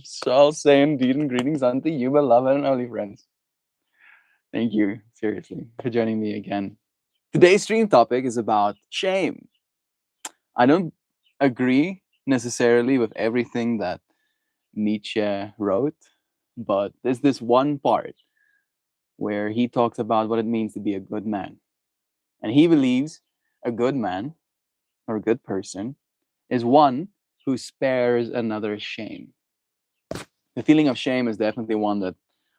So I'll say indeed and greetings unto you, beloved and only friends. Thank you, seriously, for joining me again. Today's stream topic is about shame. I don't agree necessarily with everything that Nietzsche wrote, but there's this one part where he talks about what it means to be a good man. And he believes a good man or a good person is one who spares another shame. The feeling of shame is definitely one that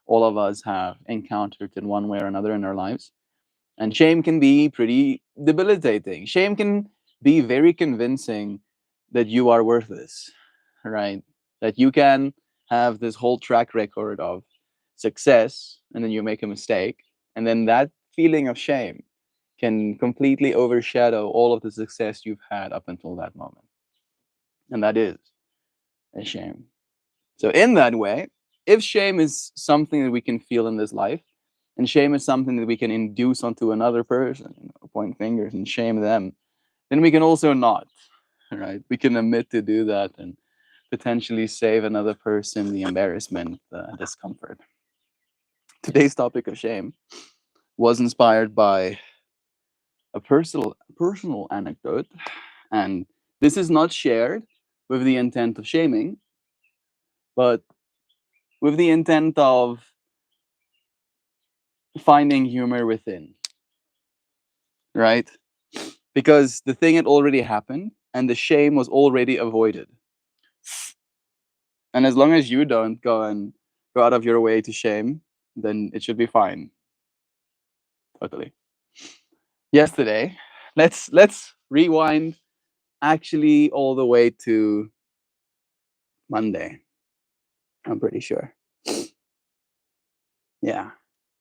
all of us have encountered in one way or another in our lives. And shame can be pretty debilitating. Shame can be very convincing that you are worthless, right? That you can have this whole track record of success and then you make a mistake. And then that feeling of shame can completely overshadow all of the success you've had up until that moment. And that is a shame. So, in that way, if shame is something that we can feel in this life, and shame is something that we can induce onto another person, point fingers and shame them, then we can also not, right? We can admit to do that and potentially save another person the embarrassment, the discomfort. Today's topic of shame was inspired by a personal anecdote, and this is not shared with the intent of shaming, but with the intent of finding humor within, right? Because the thing had already happened and the shame was already avoided. And as long as you don't go out of your way to shame, then it should be fine. Totally. Yesterday, let's rewind actually all the way to Monday. I'm pretty sure. Yeah.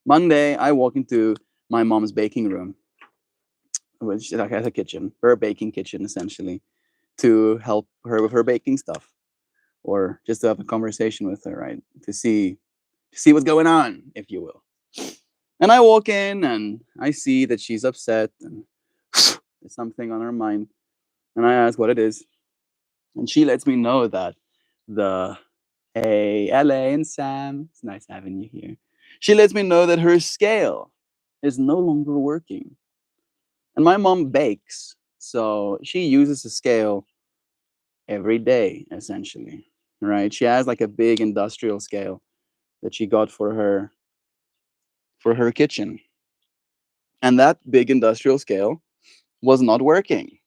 Monday, I walk into my mom's baking room, which like has a kitchen, her baking kitchen essentially, to help her with her baking stuff, or just to have a conversation with her, right? To see what's going on, if you will. And I walk in and I see that she's upset and there's something on her mind. And I ask what it is. And she lets me know that the hey, LA and Sam, it's nice having you here. She lets me know that her scale is no longer working. And my mom bakes, so she uses a scale every day, essentially. Right? She has like a big industrial scale that she got for her kitchen. And that big industrial scale was not working.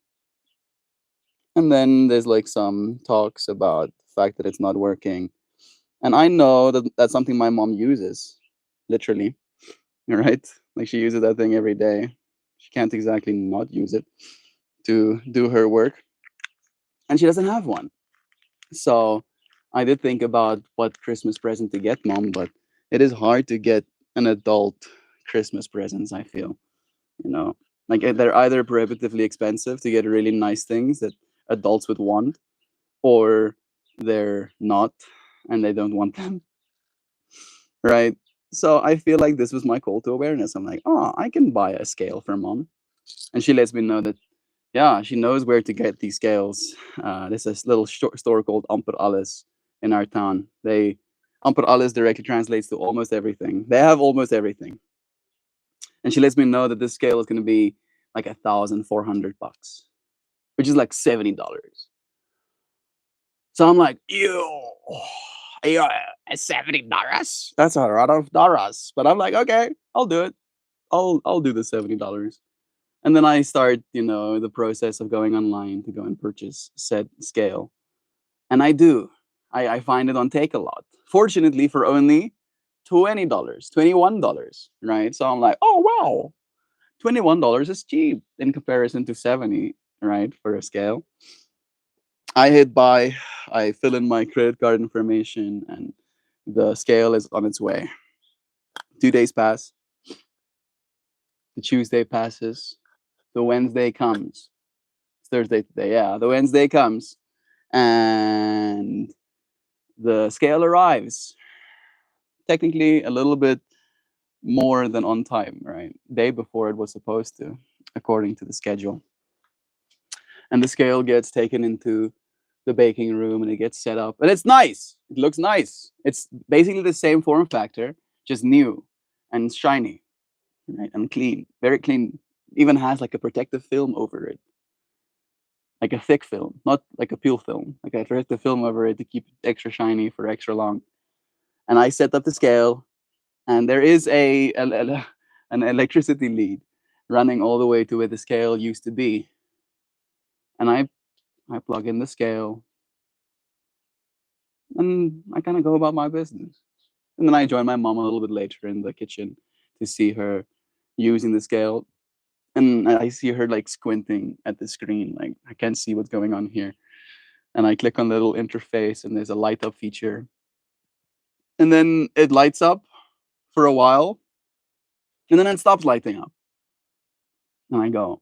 And then there's like some talks about the fact that it's not working. And I know that that's something my mom uses, literally, right? Like she uses that thing every day. She can't exactly not use it to do her work. And she doesn't have one. So I did think about what Christmas present to get mom, but it is hard to get an adult Christmas presents, I feel. You know, like they're either prohibitively expensive to get really nice things that adults would want, or they're not and they don't want them, right? So I feel like this was my call to awareness. I'm like, oh, I can buy a scale for mom. And she lets me know that, yeah, she knows where to get these scales. There's this little store called Amper Alles in our town. Amper Alles directly translates to almost everything. They have almost everything. And she lets me know that this scale is going to be like $1,400, which is like $70. So I'm like, ew, $70. That's a lot of dollars. But I'm like, okay, I'll do it. I'll do the $70. And then I start, the process of going online to go and purchase said scale. And I do. I find it on Take a Lot. Fortunately for only $20, $21, right? So I'm like, oh wow, $21 is cheap in comparison to 70, right, for a scale. I hit buy, I fill in my credit card information, and the scale is on its way. 2 days pass, the Tuesday passes, the Wednesday comes. It's Thursday today, yeah. The Wednesday comes, and the scale arrives. Technically, a little bit more than on time, right? Day before it was supposed to, according to the schedule. And the scale gets taken into the baking room and it gets set up. And it's nice. It looks nice. It's basically the same form factor, just new and shiny, right? And clean. Very clean. Even has like a protective film over it. Like a thick film, not like a peel film. Like a protective film over it to keep it extra shiny for extra long. And I set up the scale, and there is an electricity lead running all the way to where the scale used to be. And I plug in the scale, and I kind of go about my business. And then I join my mom a little bit later in the kitchen to see her using the scale. And I see her like squinting at the screen, like I can't see what's going on here. And I click on the little interface, and there's a light up feature. And then it lights up for a while, and then it stops lighting up. And I go,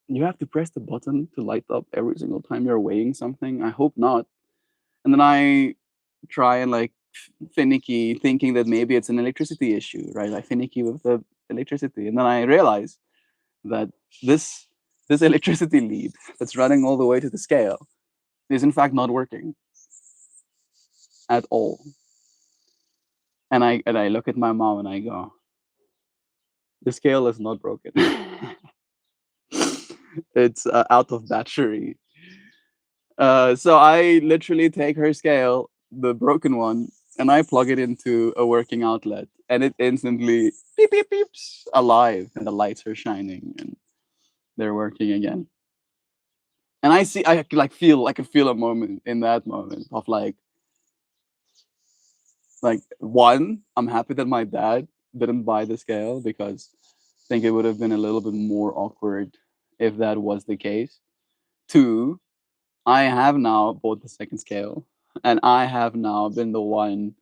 you have to press the button to light up every single time you're weighing something? I hope not. And then I try and like finicky, thinking that maybe it's an electricity issue, right? I finicky with the electricity. And then I realize that this this electricity lead that's running all the way to the scale is in fact not working at all. And I look at my mom and I go, the scale is not broken. It's out of battery. So I literally take her scale, the broken one, and I plug it into a working outlet, and it instantly beep beep beeps alive, and the lights are shining, and they're working again. And I could feel a moment in that moment of like one, I'm happy that my dad didn't buy the scale because I think it would have been a little bit more awkward if that was the case. Two, I have now bought the second scale, and I have now been the one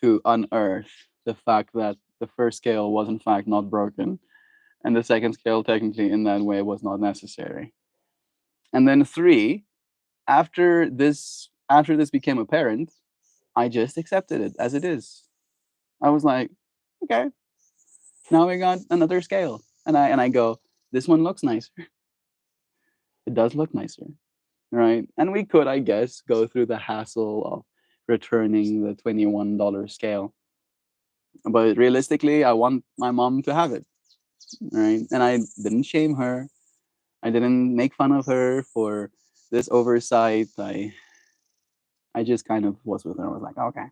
to unearth the fact that the first scale was in fact not broken, and the second scale technically in that way was not necessary. And then three, after this became apparent, I just accepted it as it is. I was like, okay, now we got another scale, and I go, this one looks nicer. It does look nicer, right? And we could, I guess, go through the hassle of returning the $21 scale. But realistically, I want my mom to have it, right? And I didn't shame her. I didn't make fun of her for this oversight. I just kind of was with her. I was like, okay,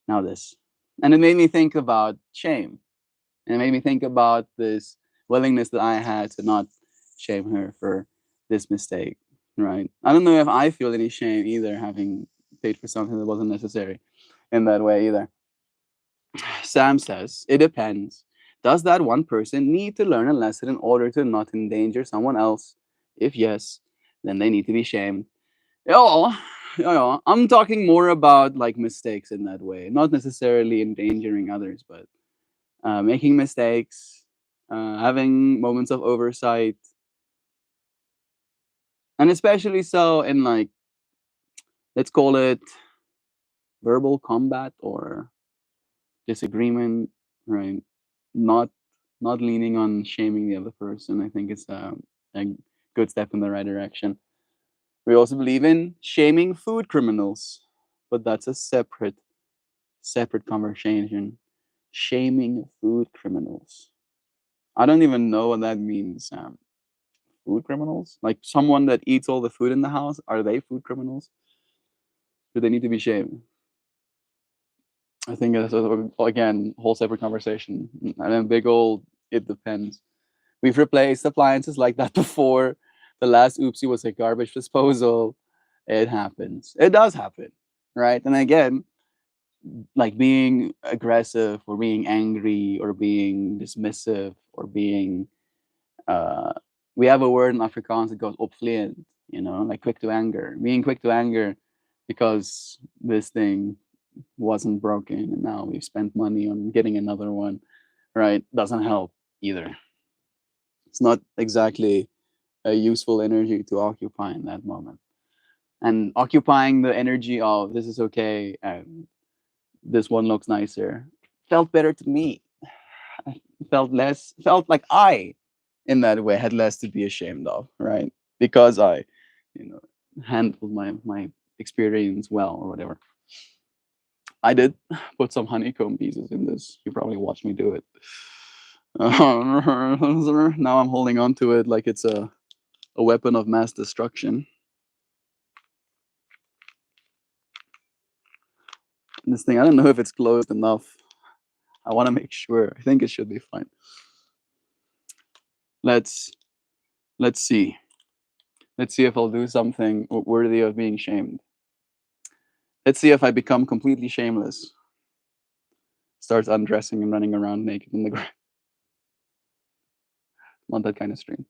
now this. And it made me think about shame. And it made me think about this willingness that I had to not shame her for this mistake, right? I don't know if I feel any shame either, having paid for something that wasn't necessary in that way either. Sam says, it depends. Does that one person need to learn a lesson in order to not endanger someone else? If yes, then they need to be shamed. Yeah, yeah. I'm talking more about like mistakes in that way, not necessarily endangering others, but making mistakes, having moments of oversight, and especially so in like, let's call it verbal combat or disagreement, right? Not not leaning on shaming the other person. I think it's a good step in the right direction. We also believe in shaming food criminals, but that's a separate conversation. Shaming food criminals. I don't even know what that means. Food criminals? Like someone that eats all the food in the house? Are they food criminals? Do they need to be shamed? I think that's again whole separate conversation and a big old it depends. We've replaced appliances like that before. The last oopsie was a garbage disposal. It happens. It does happen, right? And again, like being aggressive or being angry or being dismissive or being uh, we have a word in Afrikaans that goes opvleend, like quick to anger. Being quick to anger because this thing wasn't broken and now we've spent money on getting another one, right? Doesn't help either. It's not exactly a useful energy to occupy in that moment. And occupying the energy of this is okay and this one looks nicer felt better to me. Felt like I in that way had less to be ashamed of, right? Because I, you know, handled my experience well or whatever. I did put some honeycomb pieces in this. You probably watched me do it. Now I'm holding on to it like it's a weapon of mass destruction. This thing, I don't know if it's closed enough. I want to make sure. I think it should be fine. Let's let's see. Let's see if I'll do something worthy of being shamed. Let's see if I become completely shameless. Starts undressing and running around naked in the ground. Not that kind of stream.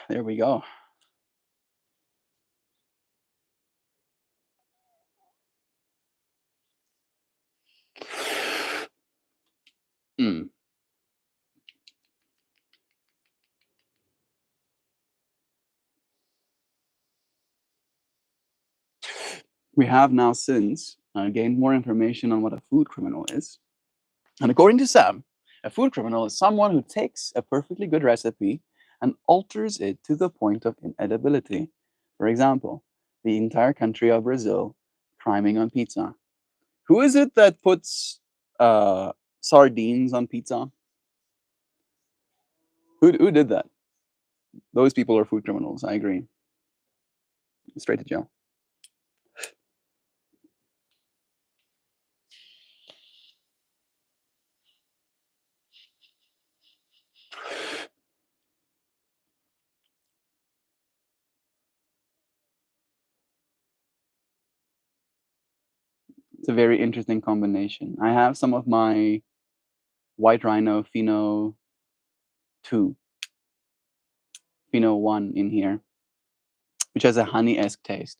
There we go. Mm. We have now since gained more information on what a food criminal is. And according to Sam, a food criminal is someone who takes a perfectly good recipe and alters it to the point of inedibility. For example, the entire country of Brazil criming on pizza. Who is it that puts sardines on pizza? Who did that? Those people are food criminals. I agree. Straight to jail. It's a very interesting combination. I have some of my White Rhino Fino 2, Fino 1 in here, which has a honey-esque taste.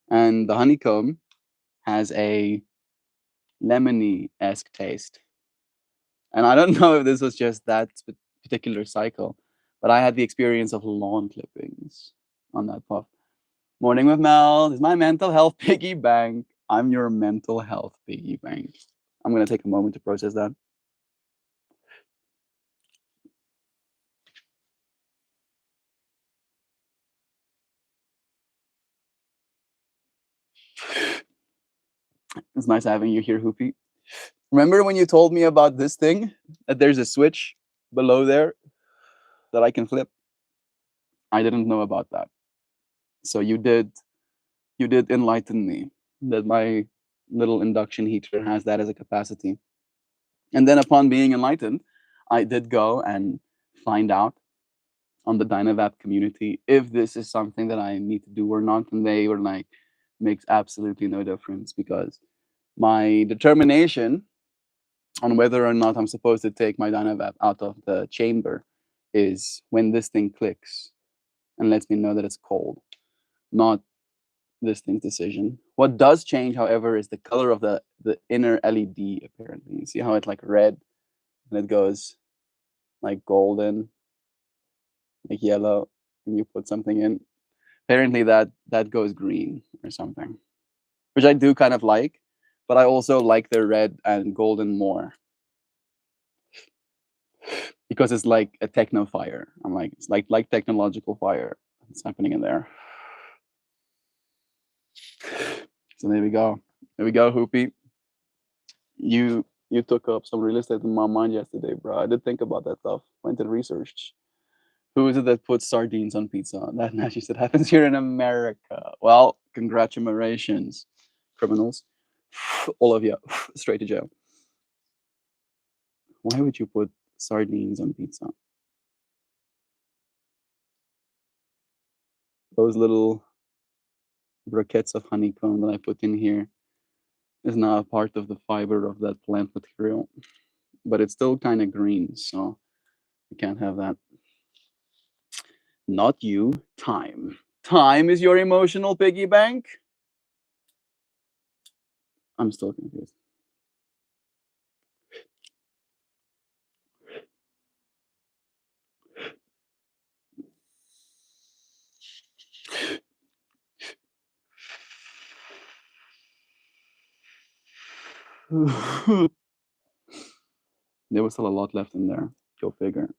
And the honeycomb has a lemony-esque taste. And I don't know if this was just that particular cycle, but I had the experience of lawn clippings on that puff. Morning with Mel. This is my mental health piggy bank. I'm your mental health piggy bank. I'm going to take a moment to process that. It's nice having you here, Hoopy. Remember when you told me about this thing? That there's a switch below there that I can flip? I didn't know about that. So you did enlighten me that my little induction heater has that as a capacity. And then upon being enlightened, I did go and find out on the Dynavap community if this is something that I need to do or not. And they were like, makes absolutely no difference because my determination on whether or not I'm supposed to take my Dynavap out of the chamber is when this thing clicks and lets me know that it's cold, not this thing's decision. What does change, however, is the color of the inner LED. Apparently, you see how it's like red and it goes like golden, like yellow, and you put something in. Apparently, that goes green or something, which I do kind of like, but I also like the red and golden more because it's like a techno fire. I'm like it's like technological fire. It's happening in there. So there we go. There we go, Hoopy. You took up some real estate in my mind yesterday, bro. I did think about that stuff. Went and researched. Who is it that puts sardines on pizza? That actually said happens here in America. Well, congratulations, criminals. All of you, straight to jail. Why would you put sardines on pizza? Those little briquettes of honeycomb that I put in here is now a part of the fiber of that plant material, but it's still kind of green, so you can't have that. Not you, time. Time is your emotional piggy bank? I'm still confused. There was still a lot left in there. Go figure.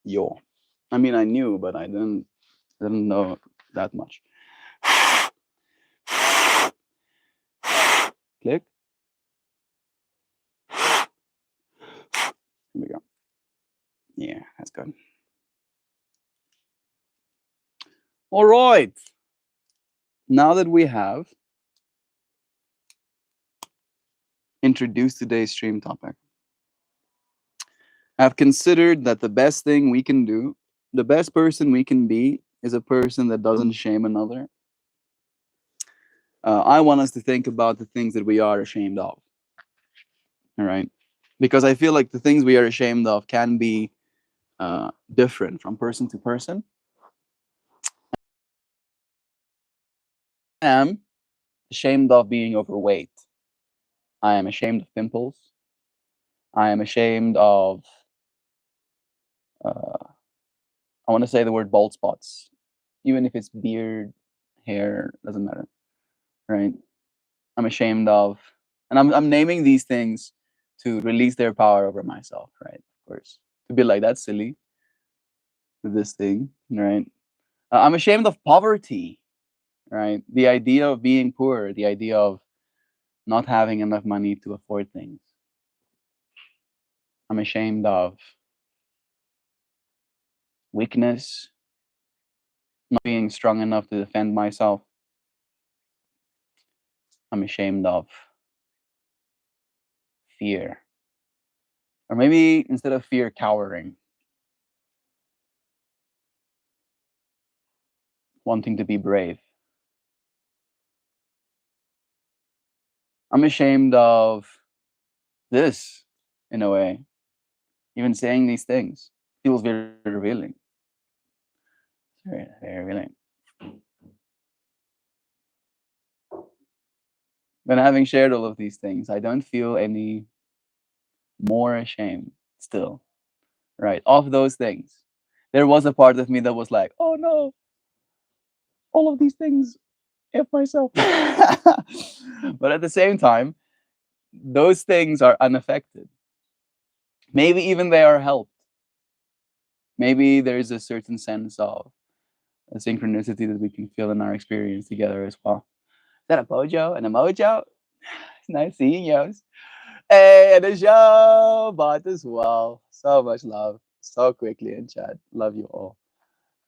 Yo. I mean, I knew, but I didn't I didn't know that much. Click. Here we go. Yeah, that's good. All right. Now that we have introduced today's stream topic, I've considered that the best thing we can do, the best person we can be, is a person that doesn't shame another. I want us to think about the things that we are ashamed of. All right. Because I feel like the things we are ashamed of can be different from person to person. I am ashamed of being overweight. I am ashamed of pimples. I am ashamed of, uh, I want to say the word bald spots, even if it's beard, hair, doesn't matter, right? I'm ashamed of, and I'm naming these things to release their power over myself, right? Of course, to be like that's silly with this thing, right? I'm ashamed of poverty, right? The idea of being poor, the idea of not having enough money to afford things. I'm ashamed of weakness, not being strong enough to defend myself. I'm ashamed of fear. Or maybe instead of fear, cowering, wanting to be brave. I'm ashamed of this, in a way. Even saying these things feels very revealing. It's very, very revealing. Then, having shared all of these things, I don't feel any more ashamed still, right? Of those things. There was a part of me that was like, oh no, all of these things, F myself. But at the same time, those things are unaffected. Maybe even they are helped. Maybe there's a certain sense of a synchronicity that we can feel in our experience together as well. Is that a bojo and a mojo? It's nice seeing you. Hey, and a show, but as well. So much love, so quickly in chat. Love you all.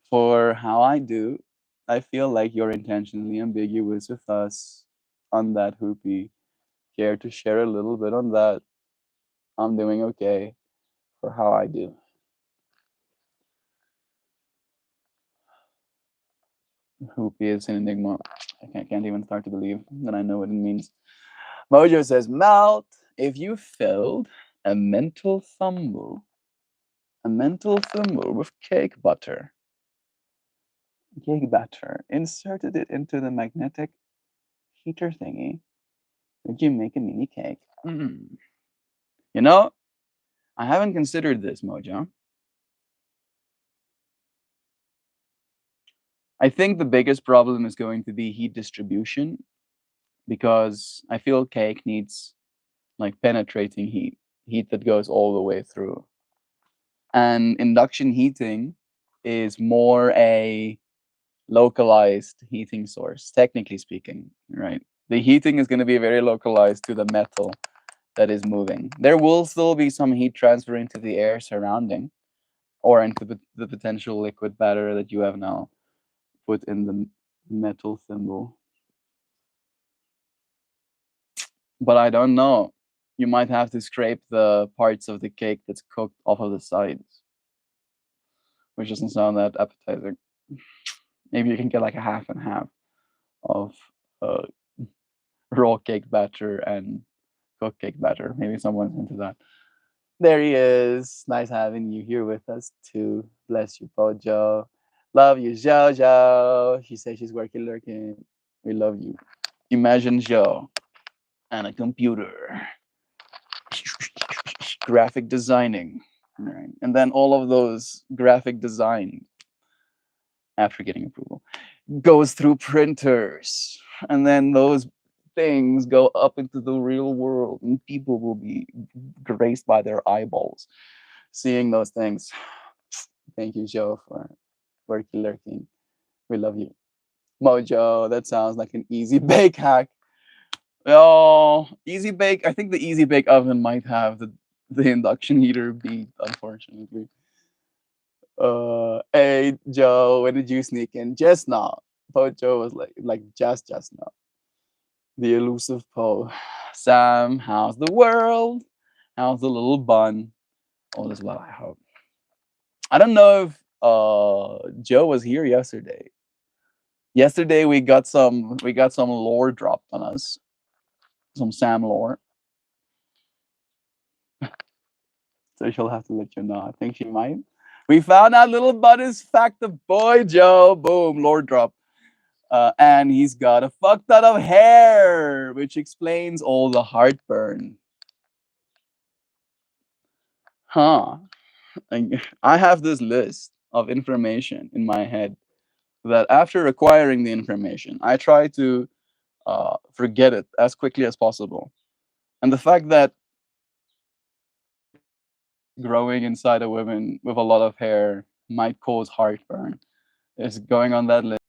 For how I do, I feel like you're intentionally ambiguous with us on that hoopy. Care to share a little bit on that? I'm doing okay for how I do. Hoopy is an enigma. I can't even start to believe that I know what it means. Mojo says, Melt, if you filled a mental thimble with cake batter, inserted it into the magnetic heater thingy, would you make a mini cake? You know, I haven't considered this, Mojo. I think the biggest problem is going to be heat distribution because I feel cake needs like penetrating heat that goes all the way through. And induction heating is more a localized heating source, technically speaking, right? The heating is going to be very localized to the metal that is moving. There will still be some heat transfer into the air surrounding or into the potential liquid batter that you have now put in the metal thimble. But I don't know. You might have to scrape the parts of the cake that's cooked off of the sides, which doesn't sound that appetizing. Maybe you can get like a half and half of uh, raw cake batter and cooked cake batter. Maybe someone's into that. There he is. Nice having you here with us too. Bless you, Pojo. Love you, Jojo. She says she's working lurking. We love you. Imagine Joe and a computer. Graphic designing. Right. And then all of those graphic design after getting approval goes through printers. And then those things go up into the real world and people will be graced by their eyeballs seeing those things. Thank you, Joe, for working lurking. We love you. Mojo, that sounds like an easy bake hack. Oh, easy bake. I think the easy bake oven might have the induction heater beat, unfortunately. Hey Joe, when did you sneak in? Just now. Pojo was like just now. The elusive Poe. Sam, how's the world? How's the little bun? All is well, I hope. I don't know if Joe was here yesterday. Yesterday we got some lore dropped on us. Some Sam lore. So she'll have to let you know. I think she might. We found out little bun is fact of boy Joe. Boom, lore drop. And he's got a fuck ton of hair, which explains all the heartburn. Huh. I have this list of information in my head that after acquiring the information, I try to forget it as quickly as possible. And the fact that growing inside a woman with a lot of hair might cause heartburn is going on that list.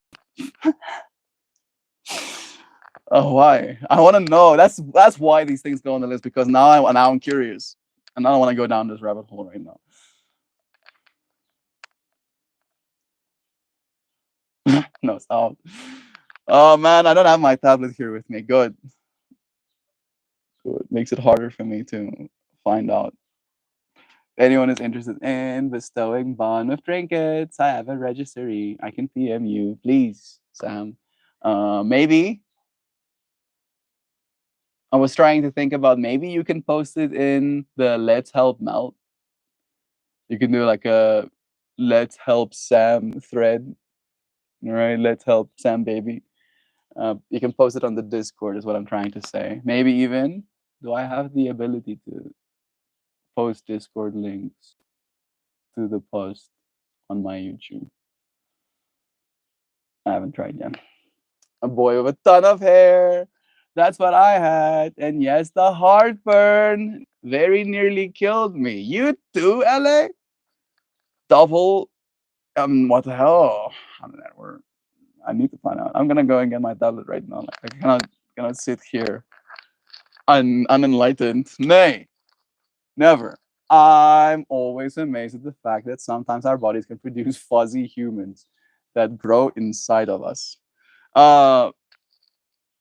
Oh, why? I want to know. That's why these things go on the list, because now I'm curious, and I don't want to go down this rabbit hole right now. No, stop. Oh man, I don't have my tablet here with me. Good. Good. Makes it harder for me to find out. If anyone is interested in bestowing bond with trinkets, I have a registry. I can PM you, please, Sam. Maybe I was trying to think about maybe you can post it in the Let's Help Melt. You can do like a Let's Help Sam thread, right? Let's Help Sam baby. You can post it on the Discord, is what I'm trying to say. Maybe even, do I have the ability to post Discord links to the post on my YouTube? I haven't tried yet. A boy with a ton of hair. That's what I had. And yes, the heartburn very nearly killed me. You too, LA? Double. What the hell? I don't know. I need to find out. I'm gonna go and get my tablet right now. Like, I cannot sit here unenlightened. Nay, never. I'm always amazed at the fact that sometimes our bodies can produce fuzzy humans that grow inside of us. Uh,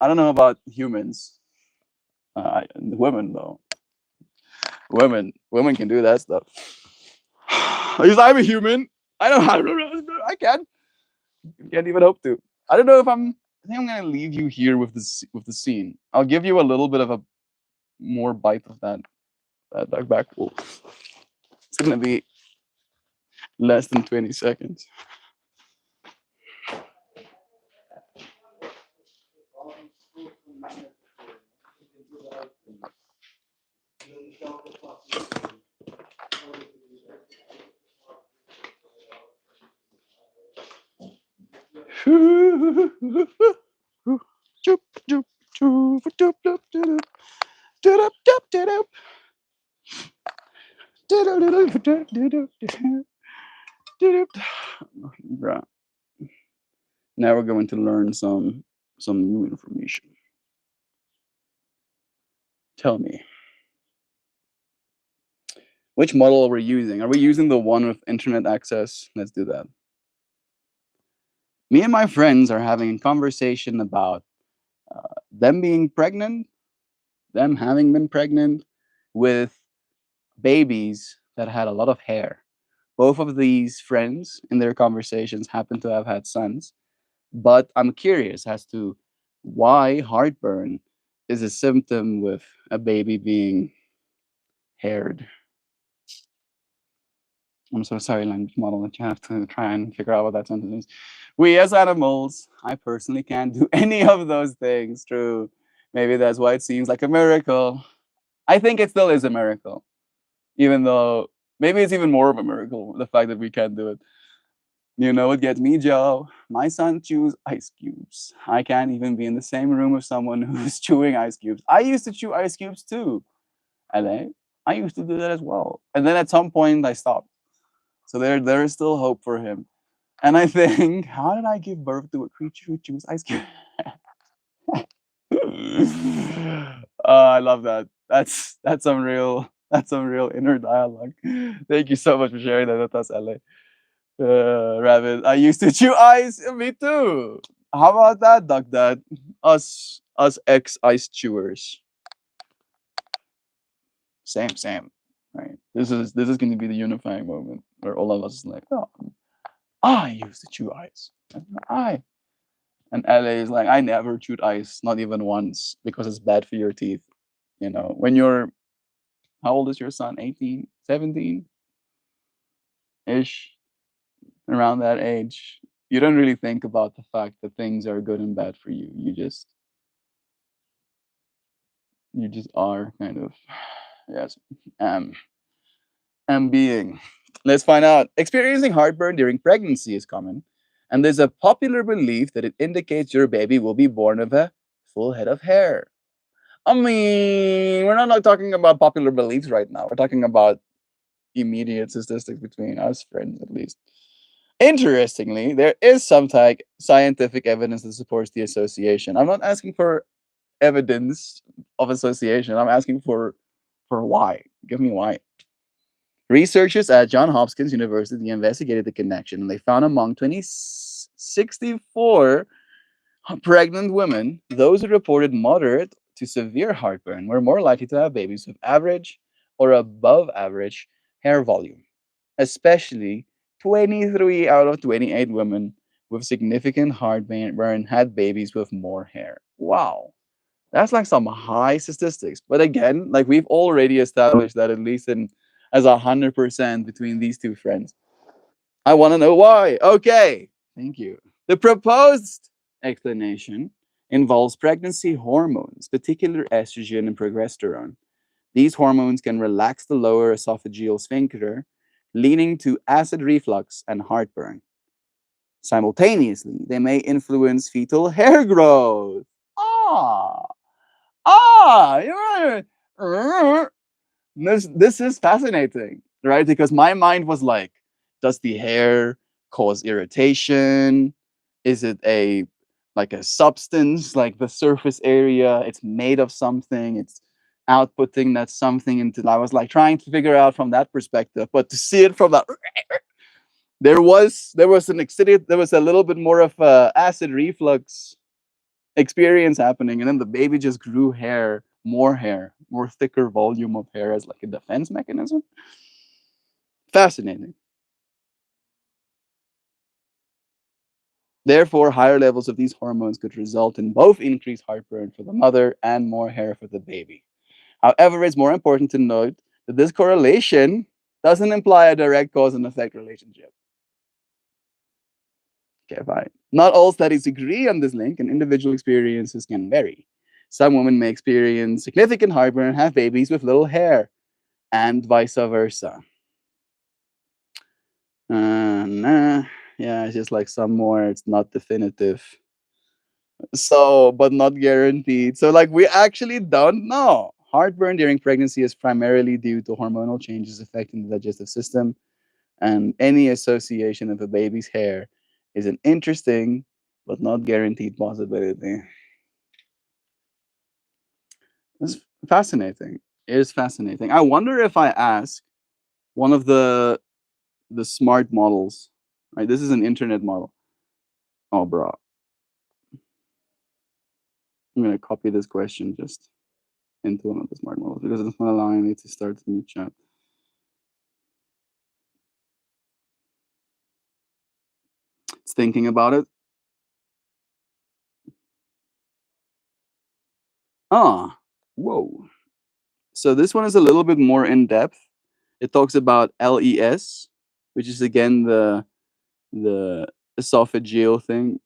I don't know about humans. Women though. Women can do that stuff. Because I'm a human. I know how to. I can. Can't even hope to. I don't know if I'm. I think I'm gonna leave you here with the scene. I'll give you a little bit of a more bite of that back. It's gonna be less than 20 seconds. Bruh. Now we're going to learn some new information. Tell me, which model are we using? Are we using the one with internet access? Let's do that. Me and my friends are having a conversation about them being pregnant, them having been pregnant with babies that had a lot of hair. Both of these friends in their conversations happen to have had sons, but I'm curious as to why heartburn is a symptom with a baby being haired. I'm so sorry, language model, that you have to try and figure out what that sentence is. We as animals, I personally can't do any of those things. True. Maybe that's why it seems like a miracle. I think it still is a miracle, even though maybe it's even more of a miracle, the fact that we can't do it. You know what gets me, Joe? My son chews ice cubes. I can't even be in the same room with someone who's chewing ice cubes. I used to chew ice cubes too. LA. I used to do that as well. And then at some point I stopped. So there is still hope for him. And I think, how did I give birth to a creature who chews ice cream? I love that. That's some real inner dialogue. Thank you so much for sharing that with us, LA. Rabbit, I used to chew ice. Me too. How about that, Duck Dad? Us ex ice chewers. Same. Right. This is going to be the unifying moment where all of us is like, oh, I used to chew ice. I And LA is like, I never chewed ice, not even once, because it's bad for your teeth. When you're, how old is your son? 18, 17 ish, around that age. You don't really think about the fact that things are good and bad for you. You just are kind of, yes, um, being. Let's find out. Experiencing heartburn during pregnancy is common, and there's a popular belief that it indicates your baby will be born with a full head of hair. I mean, we're not like talking about popular beliefs right now. We're talking about immediate statistics between us friends, at least. Interestingly, there is some type scientific evidence that supports the association. I'm not asking for evidence of association. I'm asking for why. Give me why. Researchers at Johns Hopkins University investigated the connection, and they found among 64 pregnant women, those who reported moderate to severe heartburn were more likely to have babies with average or above average hair volume, especially 23 out of 28 women with significant heartburn had babies with more hair. Wow. That's like some high statistics. But again, like we've already established that at least in as 100% between these two friends. I want to know why. Okay. Thank you. The proposed explanation involves pregnancy hormones, particularly estrogen and progesterone. These hormones can relax the lower esophageal sphincter, leading to acid reflux and heartburn. Simultaneously, they may influence fetal hair growth. Ah, you're this is fascinating, right? Because my mind was like, does the hair cause irritation? Is it a substance, like the surface area? It's made of something. It's outputting that something into. I was like trying to figure out from that perspective, but to see it from that, there was a little bit more of a acid reflux experience happening, and then the baby just grew hair, more thicker volume of hair as like a defense mechanism. Fascinating. Therefore, higher levels of these hormones could result in both increased heartburn for the mother and more hair for the baby. However, it's more important to note that this correlation doesn't imply a direct cause and effect relationship. Okay, fine. Not all studies agree on this link, and individual experiences can vary. Some women may experience significant heartburn and have babies with little hair, and vice versa. Nah. Yeah, it's just like some more. It's not definitive. So, but not guaranteed. So, like, we actually don't know. Heartburn during pregnancy is primarily due to hormonal changes affecting the digestive system, and any association of a baby's hair is an interesting but not guaranteed possibility. It's fascinating. It is fascinating. I wonder if I ask one of the smart models, right? This is an internet model. Oh, bro, I'm gonna copy this question just into one of the smart models because it's not allowing me to start a new chat. It's thinking about it. Ah, whoa. So this one is a little bit more in depth. It talks about LES, which is again the esophageal thing.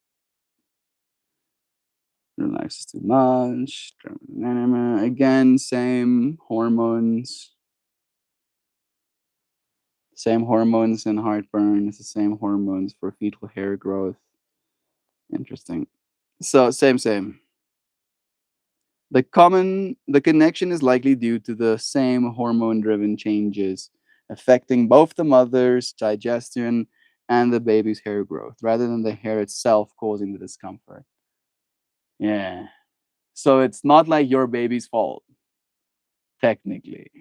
Relaxes too much. Again, same hormones in heartburn. It's the same hormones for fetal hair growth. Interesting. So same. The connection is likely due to the same hormone driven changes affecting both the mother's digestion and the baby's hair growth rather than the hair itself causing the discomfort. Yeah. So it's not like your baby's fault, technically.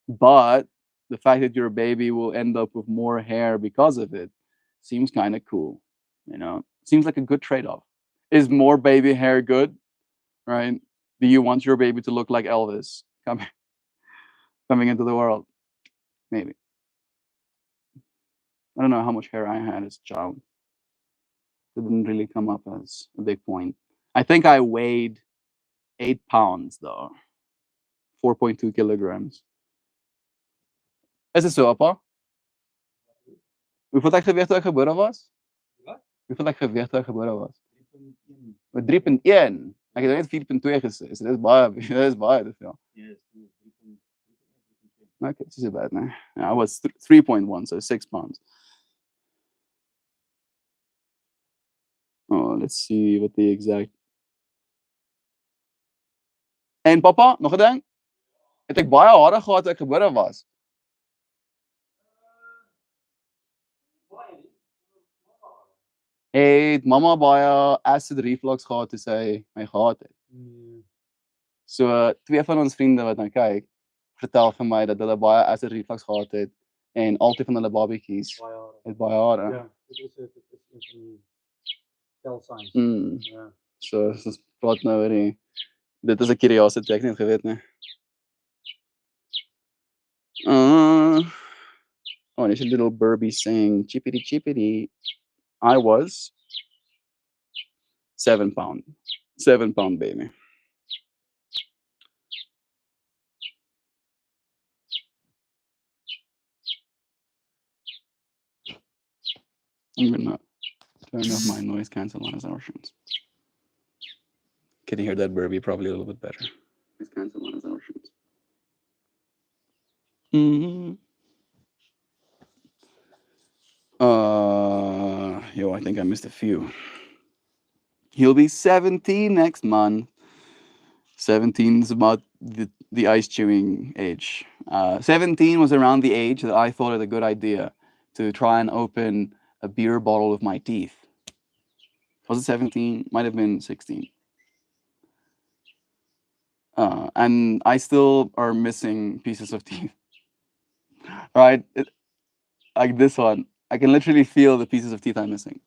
But the fact that your baby will end up with more hair because of it seems kind of cool. Seems like a good trade off. Is more baby hair good, right? Do you want your baby to look like Elvis coming into the world? Maybe. I don't know how much hair I had as a child. It didn't really come up as a big point. I think I weighed 8 pounds though, 4.2 kilograms. Is it so, Papa? Hoeveel heb je geweegd toen je geboren was? Wat? Hoeveel heb je geweegd toen je geboren was? 3.1. Met 3.1. Ik heb net 4.2 gezegd. Dat is baie, dat is baie te veel. Yes, 3.1. Okay, it's too bad, man. Yeah, I was 3.1, so 6 pounds. Oh, let's see what the exact. En papa, nog 'n ding? Het ek baie hare gehad toe ek gebore was? Het mamma baie acid reflux gehad toe sy my gehad het. Nee. So twee van ons vriende wat nou kyk, vertel vir my dat hulle baie acid reflux gehad het en altyd van hulle babatjies Baie hare. het baie hare. Ja, dit is een van die tell signs. Ja. So ons praat nou oor die dit is 'n curiosity ek het net geweet, né? Oh, there's a little Burby saying chippity chippity. I was 7 pound. 7 pound baby. I'm gonna turn off my noise cancellation. Can you hear that Burby probably a little bit better? Noise cancellation. Yo, I think I missed a few. He'll be 17 next month. 17 is about the ice chewing age. 17 was around the age that I thought it a good idea to try and open a beer bottle with my teeth. Was it 17? Might have been 16. And I still are missing pieces of teeth. Right? Like this one. I can literally feel the pieces of teeth I'm missing.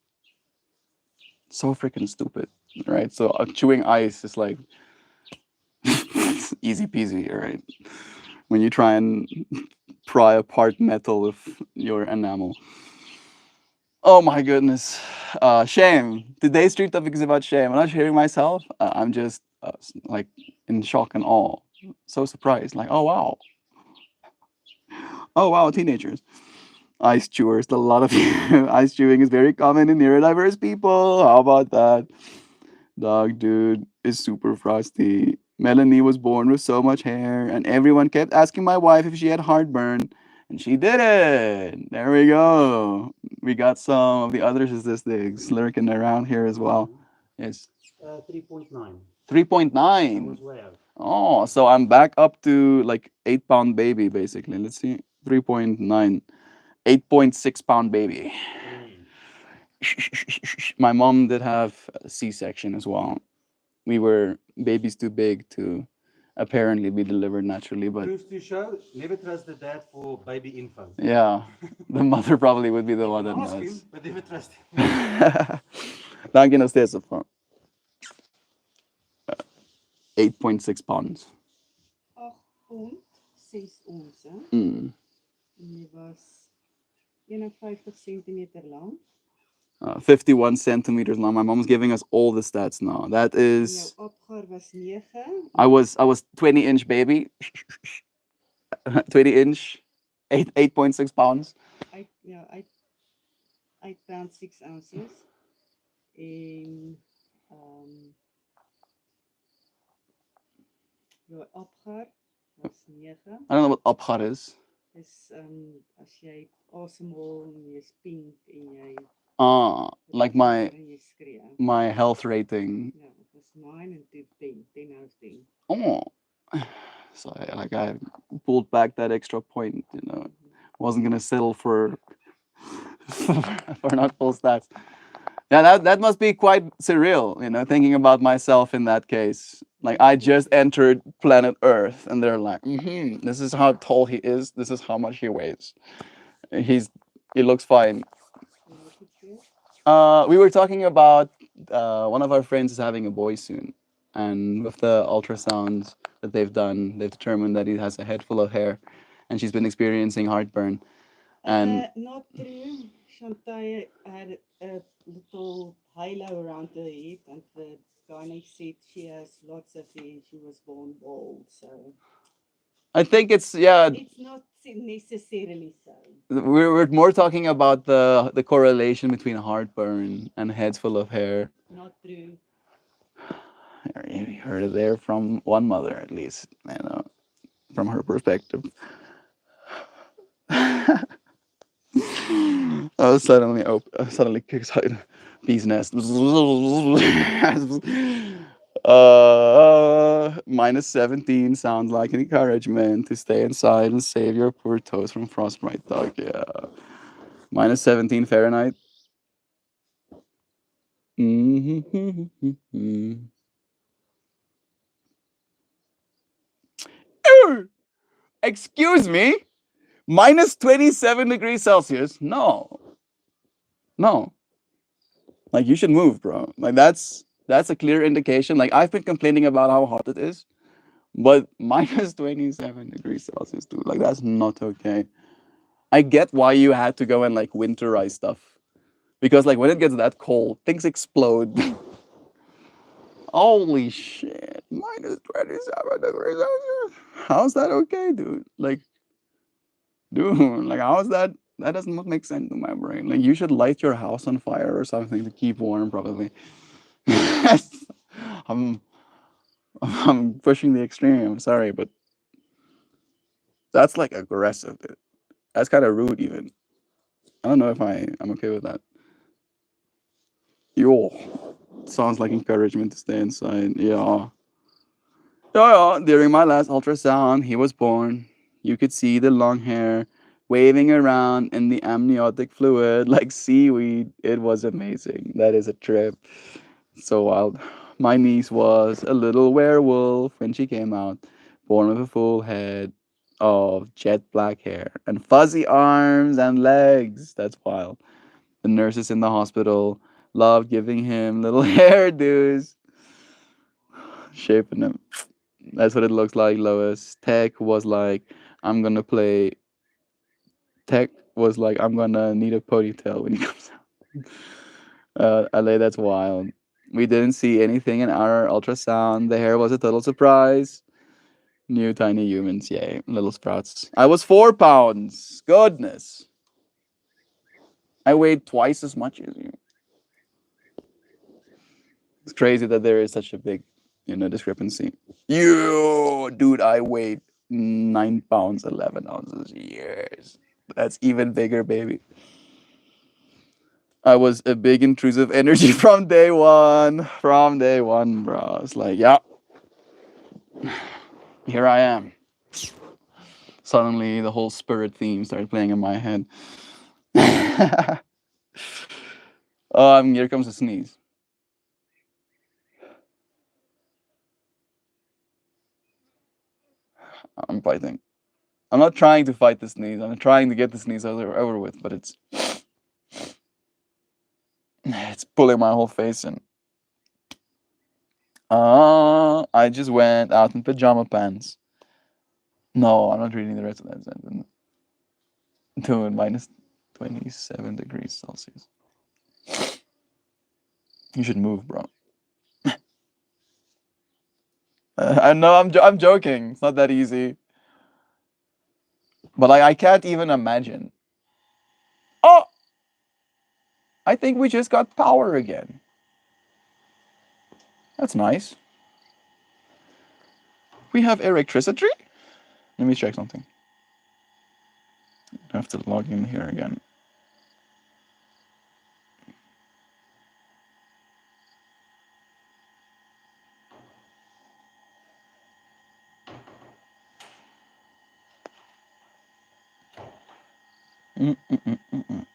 So freaking stupid. Right? So chewing ice is like easy peasy, right? When you try and pry apart metal with your enamel. Oh my goodness. Shame. Today's street topic is about shame. I'm not hearing myself. I'm just like in shock and awe. So surprised. Like, oh wow. Oh wow, teenagers. Ice chewers. A lot of ice chewing is very common in neurodiverse people. How about that? Dog dude is super frosty. Melanie was born with so much hair, and everyone kept asking my wife if she had heartburn, and she did it. There we go. We got some of the other statistics lurking around here as well. Yes. 3.9. 3.9. was way out. Oh, so I'm back up to like 8 pound baby basically. Let's see. 3.9. 8.6 pound baby. My mom did have a C-section as well. We were babies too big to apparently be delivered naturally, but Proves to show, never trust the dad for baby info. yeah, the mother probably would be the one that Ask him, knows. but never trust him. Dank je nog steeds op. 8.6 pounds. 8 pond, 6 ons. Mm. En die was 51 centimeter lang. 51 centimeters long. My mom's giving us all the stats now. That En jou is. opgaar was 9. I was 20-inch baby. 20-inch. 8.6 pounds. 8 pound 6 ounces. En jou opgaar was 9. I don't know what opgar is. Dis as jy asemhaal en jy is pink en jy Like en jy skree. my health rating. Ja, it was 9 and 10. 10 out of 10. Oh, so I pulled back that extra point. Wasn't gonna settle for for not full stats. Yeah, that must be quite surreal, thinking about myself in that case. Like I just entered planet Earth, and they're like, "This is how tall he is. This is how much he weighs. He's he looks fine." We were talking about one of our friends is having a boy soon, and with the ultrasounds that they've done, they've determined that he has a head full of hair, and she's been experiencing heartburn. And Not true. Chantal had a little halo around her head, and the gynae said she has lots of hair. She was born bald, so I think yeah. it's not necessarily so. We're more talking about the correlation between heartburn and heads full of hair. Not true. You heard it there from one mother, at least, from her perspective. Oh, suddenly kicks out bee's nest. -17 sounds like an encouragement to stay inside and save your poor toes from frostbite, dog. Yeah. -17 Fahrenheit. Excuse me? -27 degrees Celsius? No. No. Like you should move, bro. Like that's a clear indication. Like I've been complaining about how hot it is, but -27 degrees Celsius, dude. Like that's not okay. I get why you had to go and like winterize stuff. Because like when it gets that cold, things explode. Holy shit. -27 degrees Celsius. How's that okay, dude? Like, dude, like how is that? That doesn't make sense in my brain. Like you should light your house on fire or something to keep warm, probably. I'm I'm pushing the extreme. I'm sorry, but that's like aggressive, dude. That's kind of rude, even. I don't know if I'm okay with that. Yo, sounds like encouragement to stay inside. Yeah. Yeah, yeah. During my last ultrasound, he was born. You could see the long hair waving around in the amniotic fluid like seaweed. It was amazing. That is a trip. So wild. My niece was a little werewolf when she came out, born with a full head of jet black hair and fuzzy arms and legs. That's wild. The nurses in the hospital loved giving him little hairdos, shaping him. That's what it looks like, Lois. I'm gonna play. Tech was like, I'm gonna need a ponytail when he comes out. LA, that's wild. We didn't see anything in our ultrasound. The hair was a total surprise. New tiny humans, yay. Little sprouts. I was 4 pounds. Goodness. I weighed twice as much as you. It's crazy that there is such a big, discrepancy. You, dude, I weighed 9 pounds, 11 ounces. Yes. That's even bigger, baby. I was a big intrusive energy from day one. From day one, bro. It's like, yeah, here I am. Suddenly, the whole spirit theme started playing in my head. Here comes a sneeze. I'm fighting. I'm not trying to fight the sneeze. I'm trying to get the sneeze over with, but it's pulling my whole face in. I just went out in pajama pants. No, I'm not reading the rest of that sentence. Dude, -27 degrees Celsius. You should move, bro. I know I'm joking. It's not that easy. But like I can't even imagine. Oh, I think we just got power again. That's nice. We have electricity? Let me check something. I have to log in here again. Mm-mm-mm-mm-mm.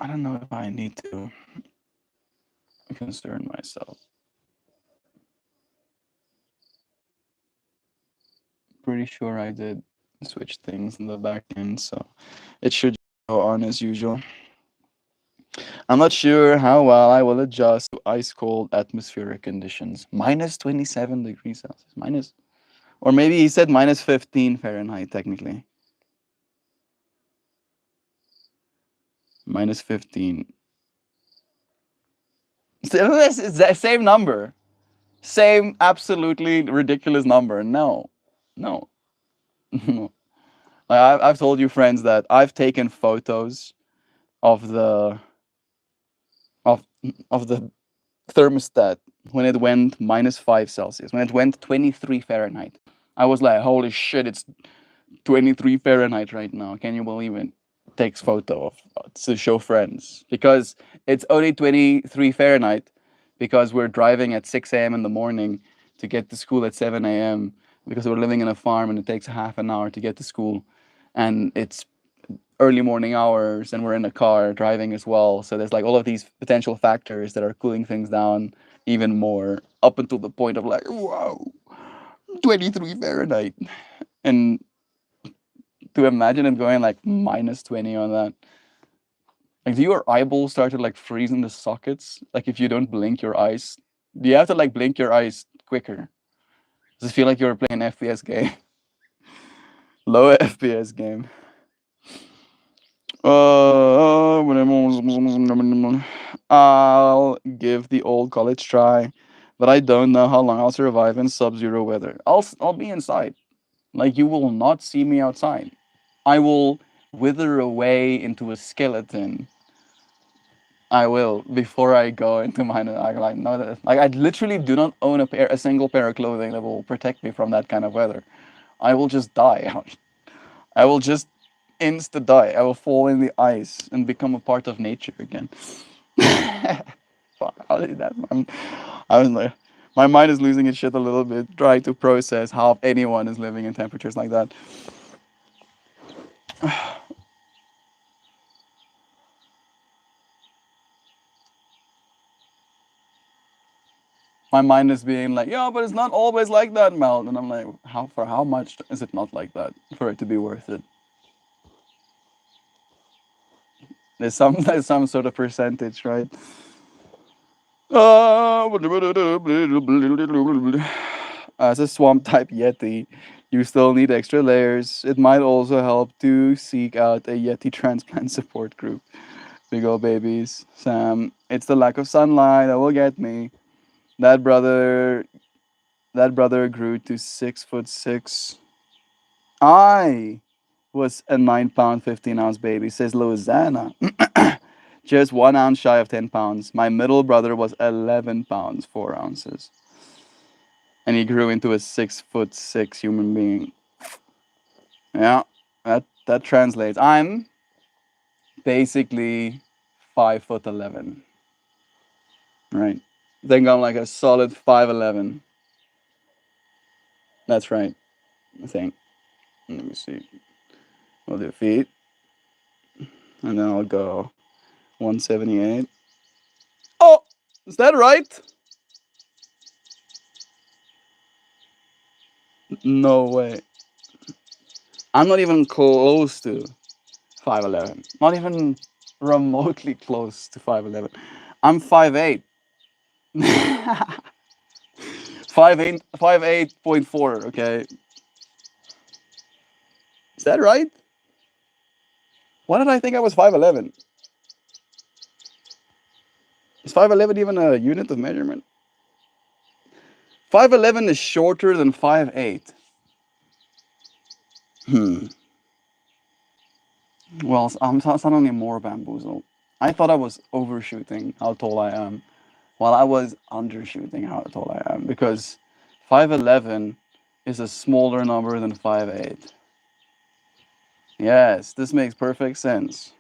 I don't know if I need to concern myself. Pretty sure I did switch things in the back end, so it should go on as usual. I'm not sure how well I will adjust to ice cold atmospheric conditions. Minus 27 degrees Celsius. Minus, or maybe he said minus 15 Fahrenheit, technically. Minus 15. It's the same number. Same absolutely ridiculous number. No. No. Like I've told you, friends, that I've taken photos of the of of the thermostat when it went minus 5 Celsius, when it went 23 Fahrenheit. I was like, holy shit, it's 23 Fahrenheit right now. Can you believe it? Takes photo of to show friends because it's only 23 Fahrenheit because we're driving at 6 a.m. in the morning to get to school at 7 a.m. because we're living in a farm and it takes half an hour to get to school, and it's early morning hours and we're in a car driving as well. So there's like all of these potential factors that are cooling things down even more up until the point of like, whoa, 23 Fahrenheit. And to imagine it going like minus 20 on that. Like, do your eyeballs start to like freeze in the sockets? Like, if you don't blink your eyes, do you have to like blink your eyes quicker? Does it feel like you're playing an FPS game? Low FPS game. I'll give the old college try, but I don't know how long I'll survive in sub-zero weather. I'll be inside. Like, you will not see me outside. I will wither away into a skeleton. I will before I go into mine. I like no, like I literally do not own a single pair of clothing that will protect me from that kind of weather. I will just die. I will just insta die. I will fall in the ice and become a part of nature again. Fuck, how did that? I was like, my mind is losing its shit a little bit, trying to process how anyone is living in temperatures like that. My mind is being like, yeah, but it's not always like that, Mel. And I'm like, how much is it not like that for it to be worth it? There's some sort of percentage, right? As a swamp type Yeti, you still need extra layers. It might also help to seek out a Yeti transplant support group. Big old babies. Sam, it's the lack of sunlight that will get me. That brother that brother grew to 6'6". I was a 9 pound 15 ounce baby, says Louisiana. Just 1 ounce shy of 10 pounds. My middle brother was 11 pounds 4 ounces. And he grew into a 6'6" human being. Yeah, that translates. I'm basically 5'11". Right. I think I'm like a solid 5'11". That's right. I think. Let me see. We'll do feet. And then I'll go 178. Oh, is that right? No way. I'm not even close to 5'11". Not even remotely close to 5'11". I'm 5'8". 5'8.4". Okay. Is that right? Why did I think I was 5'11"? Is 5'11" even a unit of measurement? 5'11" is shorter than 5'8". Hmm. Well, I'm suddenly more bamboozled. I thought I was overshooting how tall I am, while I was undershooting how tall I am, because 5'11" is a smaller number than 5'8". Yes, this makes perfect sense.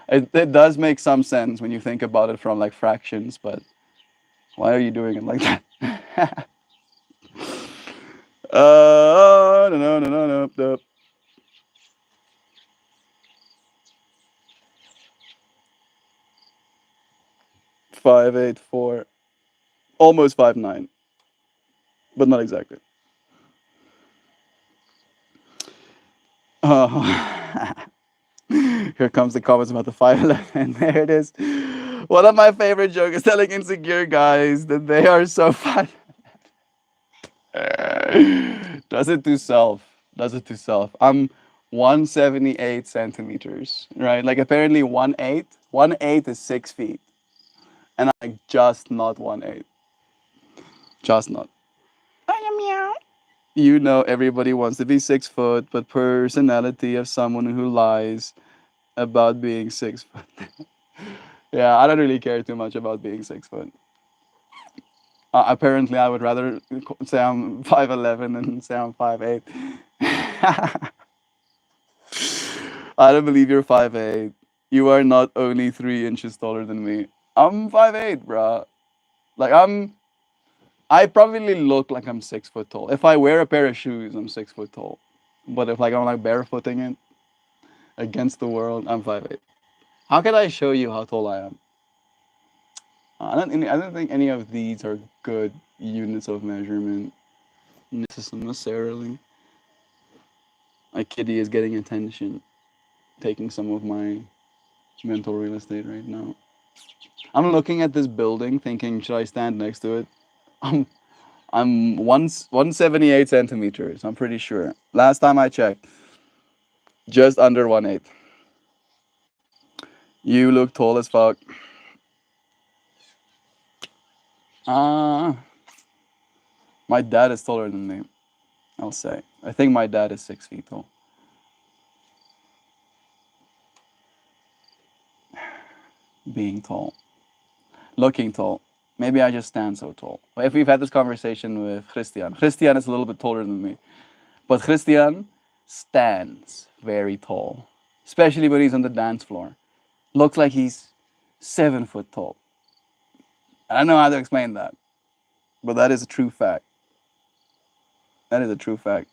It does make some sense when you think about it from like fractions, but why are you doing it like that? No, no, no, no, no. 5'8", 4", almost 5'9", but not exactly. Oh. Here comes the comments about the 5'11". There it is. One of my favorite jokes is telling insecure guys that they are so fat. Does it to self. Does it to self. I'm 178 centimeters, right? Like apparently 1/8 is 6 feet. And I'm just not 1/8. Just not. You know everybody wants to be 6 foot, but personality of someone who lies about being 6 foot. Yeah, I don't really care too much about being 6 foot. Apparently, I would rather say I'm 5'11" than say I'm 5'8". I don't believe you're 5'8". You are not only 3 inches taller than me. I'm 5'8", bruh. Like I probably look like I'm 6 foot tall. If I wear a pair of shoes, I'm 6 foot tall. But if like I'm like barefooting it against the world, I'm 5'8". How can I show you how tall I am? I don't think any of these are good units of measurement necessarily. My kitty is getting attention, taking some of my mental real estate right now. I'm looking at this building, thinking, should I stand next to it? I'm I'm 178 centimeters. I'm pretty sure. Last time I checked, just under 1/8. You look tall as fuck. Ah, my dad is taller than me. I'll say. I think my dad is 6 feet tall. Being tall, looking tall. Maybe I just stand so tall. If we've had this conversation with Christian, Christian is a little bit taller than me, but Christian stands very tall, especially when he's on the dance floor. Looks like he's 7 foot tall. I don't know how to explain that, but that is a true fact. That is a true fact.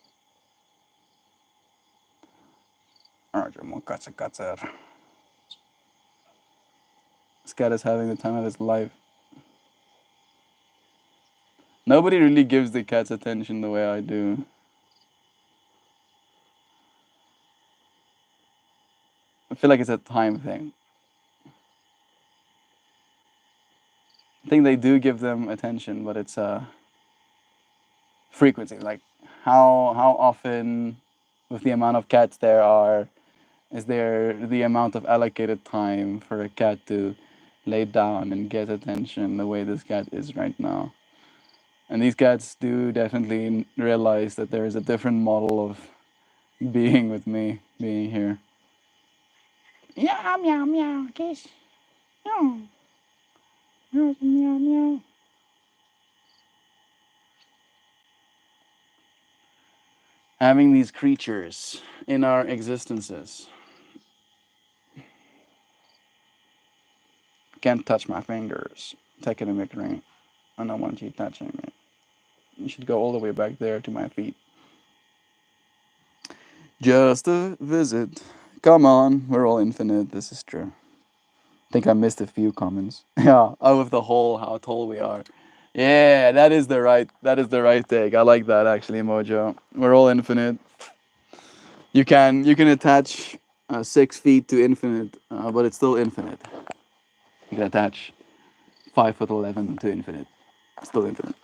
This cat is having the time of his life. Nobody really gives the cats attention the way I do. I feel like it's a time thing. I think they do give them attention, but it's a frequency. Like how often, with the amount of cats there are, is there the amount of allocated time for a cat to lay down and get attention the way this cat is right now? And these cats do definitely realize that there is a different model of being with me, being here. Yeah, meow, meow, kiss. Meow, meow, meow, meow. Having these creatures in our existences. Can't touch my fingers. Taking a ring. I don't want you touching me. You should go all the way back there to my feet. Just a visit. Come on, we're all infinite. This is true. I think I missed a few comments. Yeah, oh, with the whole how tall we are. Yeah, that is the right take. I like that actually, Mojo. We're all infinite. You can attach 6 feet to infinite, but it's still infinite. You can attach 5'11" to infinite. Still infinite.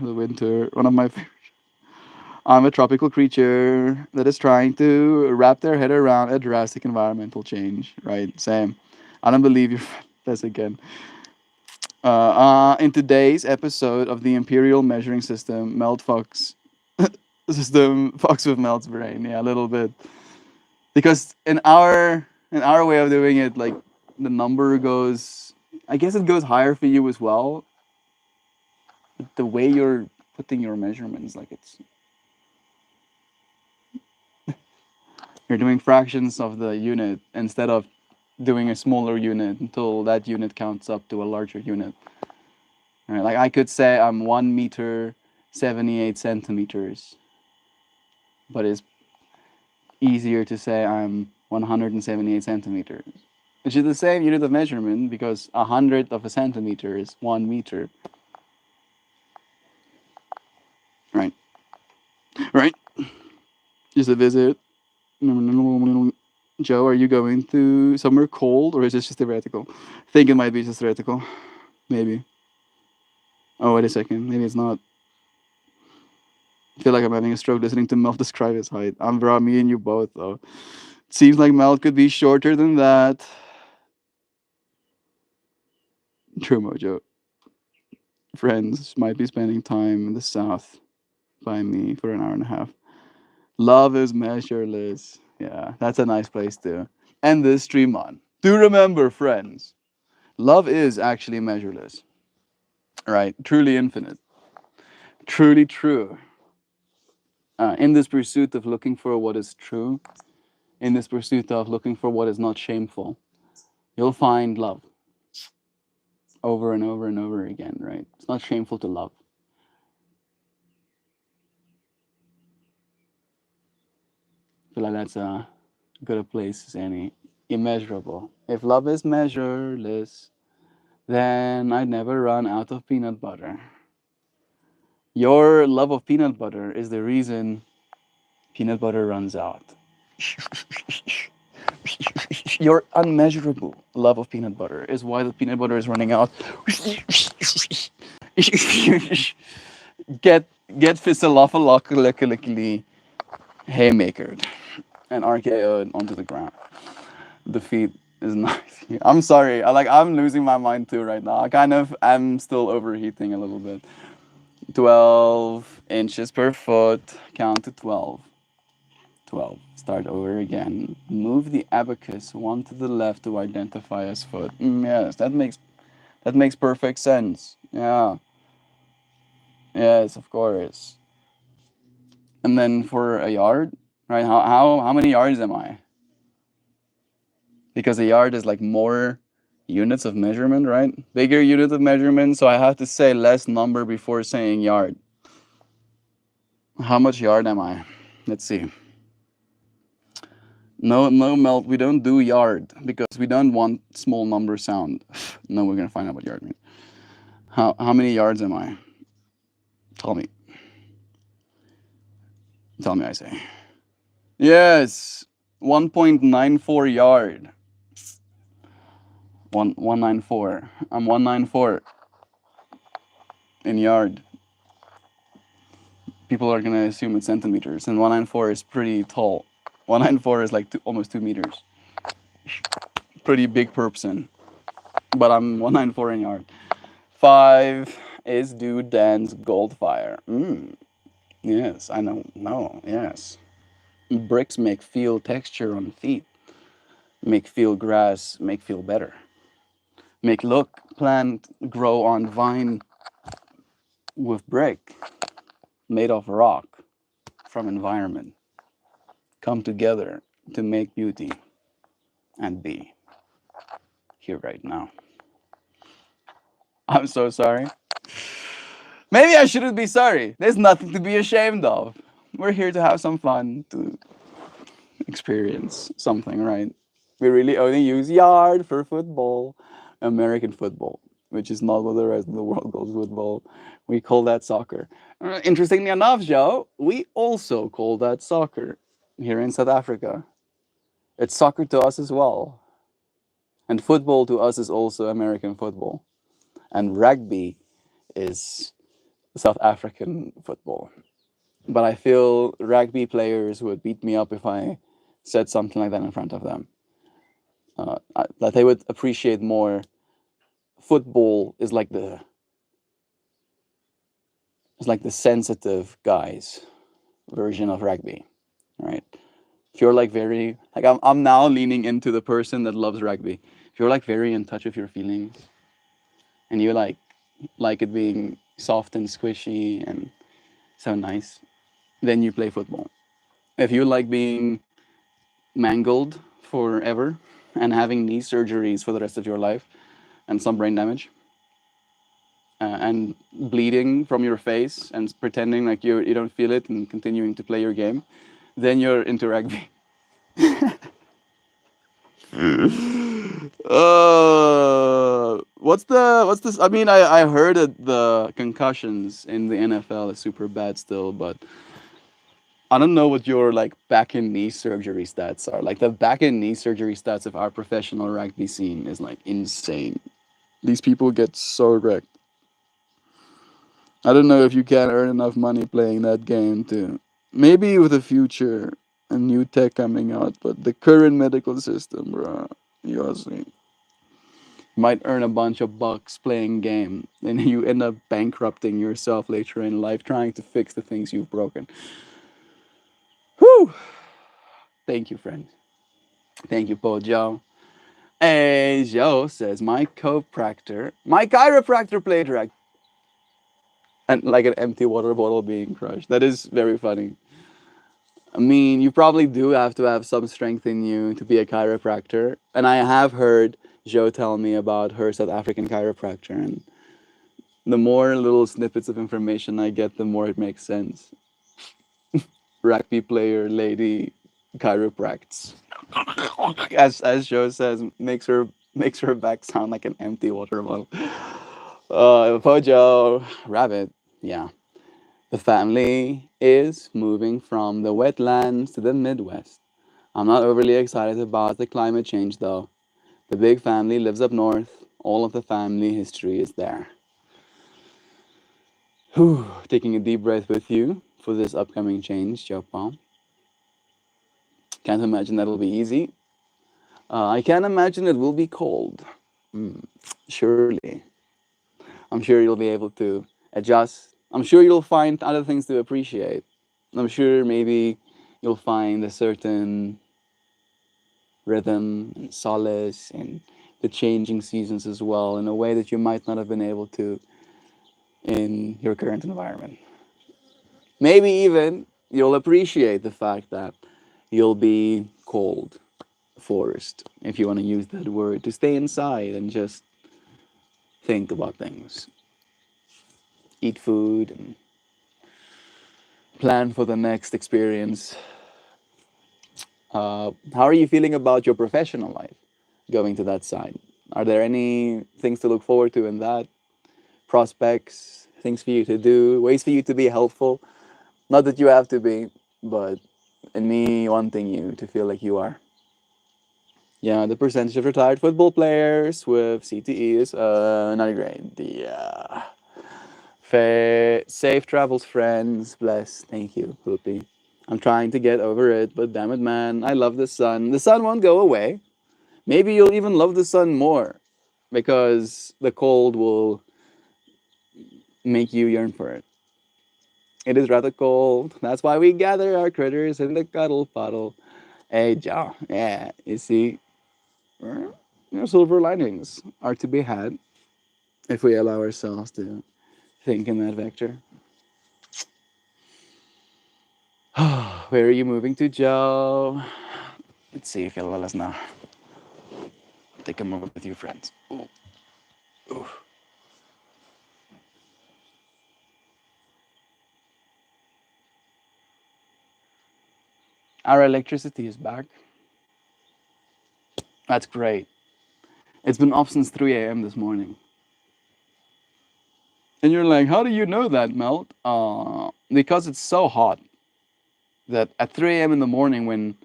The winter, one of my favorite. I'm a tropical creature that is trying to wrap their head around a drastic environmental change. Right, Sam. I don't believe you're this again. In today's episode of the Imperial Measuring System, Melt Fox system fucks with Melt's brain. Yeah, a little bit. Because in our way of doing it, like the number goes. I guess it goes higher for you as well. But the way you're putting your measurements, like you're doing fractions of the unit instead of doing a smaller unit until that unit counts up to a larger unit. Right? Like I could say I'm 1 meter 78 centimeters, but it's easier to say I'm 178 centimeters, which is the same unit of measurement because a hundredth of a centimeter is 1 meter. Right. Right. Just a visit. Joe, are you going to somewhere cold or is this just theoretical? I think it might be just theoretical. Maybe. Oh, wait a second. Maybe it's not. I feel like I'm having a stroke listening to Mel describe his height. I'm bro, me and you both though. It seems like Mel could be shorter than that. True Mojo. Friends might be spending time in the south by me for an hour and a half. Love is measureless. Yeah, that's a nice place to end this stream on. Do remember, friends, love is actually measureless. Right? Truly infinite. Truly true. In this pursuit of looking for what is true, in this pursuit of looking for what is not shameful, you'll find love over and over and over again, right? It's not shameful to love. I feel like that's a good a place as any. Immeasurable. If love is measureless, then I'd never run out of peanut butter. Your love of peanut butter is the reason peanut butter runs out. Your unmeasurable love of peanut butter is why the peanut butter is running out. get get physiologically haymakered and RKO'd onto the ground. The feet is nice. I'm sorry. I'm losing my mind too right now. I'm still overheating a little bit. 12 inches per foot. Count to 12. 12. Start over again. Move the abacus one to the left to identify as foot. Yes, that makes perfect sense. Yeah. Yes, of course. And then for a yard, right? How many yards am I? Because a yard is like more units of measurement, right? Bigger unit of measurement, so I have to say less number before saying yard. How much yard am I? Let's see. No, no, Melt, we don't do yard because we don't want small number sound. No, we're gonna find out what yard means. How many yards am I? Tell me. Tell me, I say. Yes, 1.94 yard. 194. I'm 194 in yard. People are gonna assume it's centimeters, and 194 is pretty tall. 194 is like almost 2 meters. Pretty big person, but I'm 194 in yard. 5 is Dude Dan's Goldfire. Yes, I know. No, yes. Bricks make feel texture on feet. Make feel grass, make feel better. Make look plant grow on vine with brick made of rock from environment. Come together to make beauty and be here right now. I'm so sorry. Maybe I shouldn't be sorry. There's nothing to be ashamed of. We're here to have some fun, to experience something, right? We really only use yard for football, American football, which is not what the rest of the world calls football. We call that soccer. Interestingly enough, Joe, we also call that soccer here in South Africa. It's soccer to us as well. And football to us is also American football. And rugby is South African football. But I feel rugby players would beat me up if I said something like that in front of them. That they would appreciate more. Football is like the sensitive guys version of rugby, right? If you're like very like I'm now leaning into the person that loves rugby. If you're like very in touch with your feelings, and you like it being soft and squishy and so nice, then you play football. If you like being mangled forever and having knee surgeries for the rest of your life and some brain damage and bleeding from your face and pretending like you don't feel it and continuing to play your game, then you're into rugby. What's this? I mean, I heard that the concussions in the NFL is super bad still, but I don't know what your like back and knee surgery stats are. Like the back and knee surgery stats of our professional rugby scene is like insane. These people get so wrecked. I don't know if you can earn enough money playing that game to maybe with the future a new tech coming out, but the current medical system, bro, you see, might earn a bunch of bucks playing game, and you end up bankrupting yourself later in life trying to fix the things you've broken. Whew! Thank you, friend. Thank you, Paul Joe. Hey, Joe says my chiropractor played rag, and like an empty water bottle being crushed. That is very funny. I mean, you probably do have to have some strength in you to be a chiropractor. And I have heard Joe tell me about her South African chiropractor. And the more little snippets of information I get, the more it makes sense. Rugby player, lady, chiropracts. As Joe says, makes her back sound like an empty water bottle. Pojo, rabbit, yeah. The family is moving from the wetlands to the Midwest. I'm not overly excited about the climate change though. The big family lives up north. All of the family history is there. Whew, taking a deep breath with you for this upcoming change, Jopal. Can't imagine that'll be easy. I can't imagine it will be cold. Mm, surely. I'm sure you'll be able to adjust. I'm sure you'll find other things to appreciate. I'm sure maybe you'll find a certain rhythm and solace in the changing seasons as well in a way that you might not have been able to in your current environment. Maybe even you'll appreciate the fact that you'll be cold, forced, if you want to use that word, to stay inside and just think about things, eat food, and plan for the next experience. How are you feeling about your professional life going to that side? Are there any things to look forward to in that? Prospects, things for you to do, ways for you to be helpful? Not that you have to be, but in me wanting you to feel like you are. Yeah, the percentage of retired football players with CTE is not great. Yeah. Safe travels, friends. Bless. Thank you, Poopy. I'm trying to get over it, but damn it, man. I love the sun. The sun won't go away. Maybe you'll even love the sun more because the cold will make you yearn for it. It is rather cold. That's why we gather our critters in the cuddle puddle. Hey, Joe. Yeah, you see, silver linings are to be had if we allow ourselves to think in that vector. Where are you moving to, Joe? Let's see if you'll let us know. Take a moment with your friends. Ooh, ooh. Our electricity is back. That's great. It's been off since 3 a.m. this morning. And you're like, how do you know that, Melt? Because it's so hot that at 3 a.m. in the morning when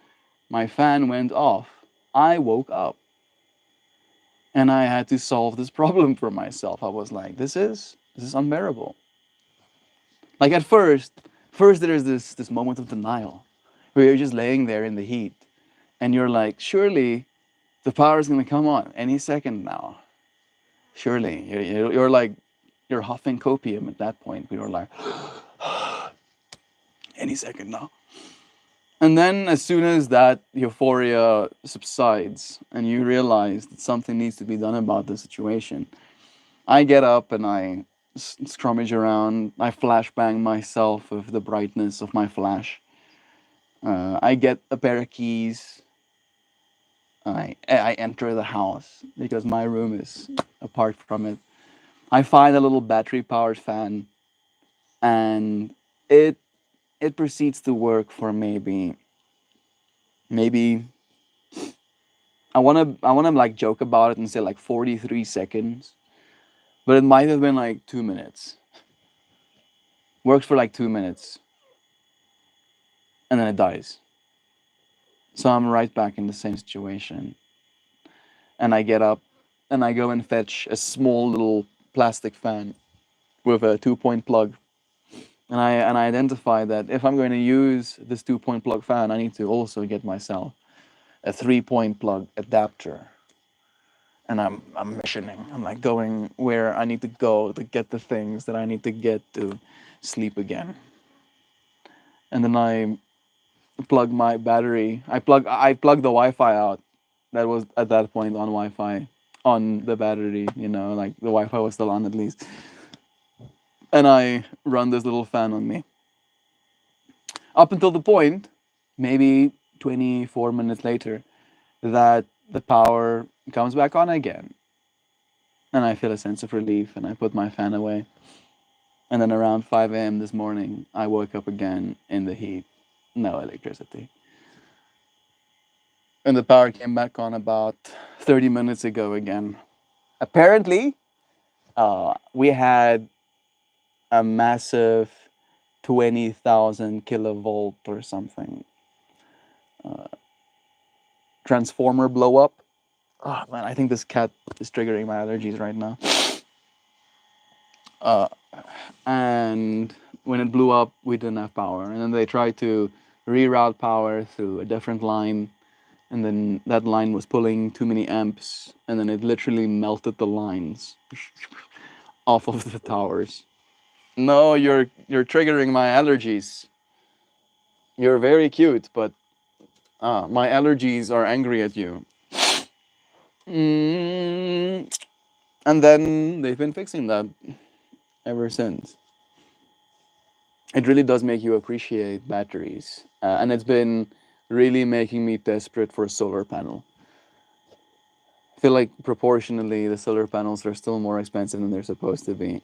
my fan went off, I woke up and I had to solve this problem for myself. I was like, this is unbearable. Like at first there's this moment of denial where you're just laying there in the heat and you're like, surely the power is gonna come on any second now. Surely you're like you're huffing copium at that point. You're like, any second now. And then, as soon as that euphoria subsides and you realize that something needs to be done about the situation, I get up and I scrummage around. I flashbang myself with the brightness of my flash. I get a pair of keys. I enter the house because my room is apart from it. I find a little battery powered fan, and it it proceeds to work for maybe I wanna like joke about it and say like 43 seconds, but it might have been like 2 minutes. Works for like 2 minutes, and then it dies. So I'm right back in the same situation, and I get up, and I go and fetch a small little plastic fan with a 2-point plug, and I identify that if I'm going to use this 2-point plug fan, I need to also get myself a 3-point plug adapter. And I'm missioning. I'm like going where I need to go to get the things that I need to get to sleep again. And then I plug my battery. I plug the Wi-Fi out. That was at that point on Wi-Fi on the battery. Like the Wi-Fi was still on at least. And I run this little fan on me up until the point, maybe 24 minutes later, that the power comes back on again. And I feel a sense of relief, and I put my fan away. And then around 5 a.m. this morning, I woke up again in the heat, no electricity. And the power came back on about 30 minutes ago again. Apparently, we had a massive 20,000 kilovolt or something transformer blow up. Oh man, I think this cat is triggering my allergies right now. Uh, and when it blew up, we didn't have power. And then they tried to reroute power through a different line, and then that line was pulling too many amps, and then it literally melted the lines off of the towers. No, you're triggering my allergies. You're very cute, but my allergies are angry at you. Mm, and then they've been fixing that ever since. It really does make you appreciate batteries, and it's been really making me desperate for a solar panel. I feel like proportionally the solar panels are still more expensive than they're supposed to be.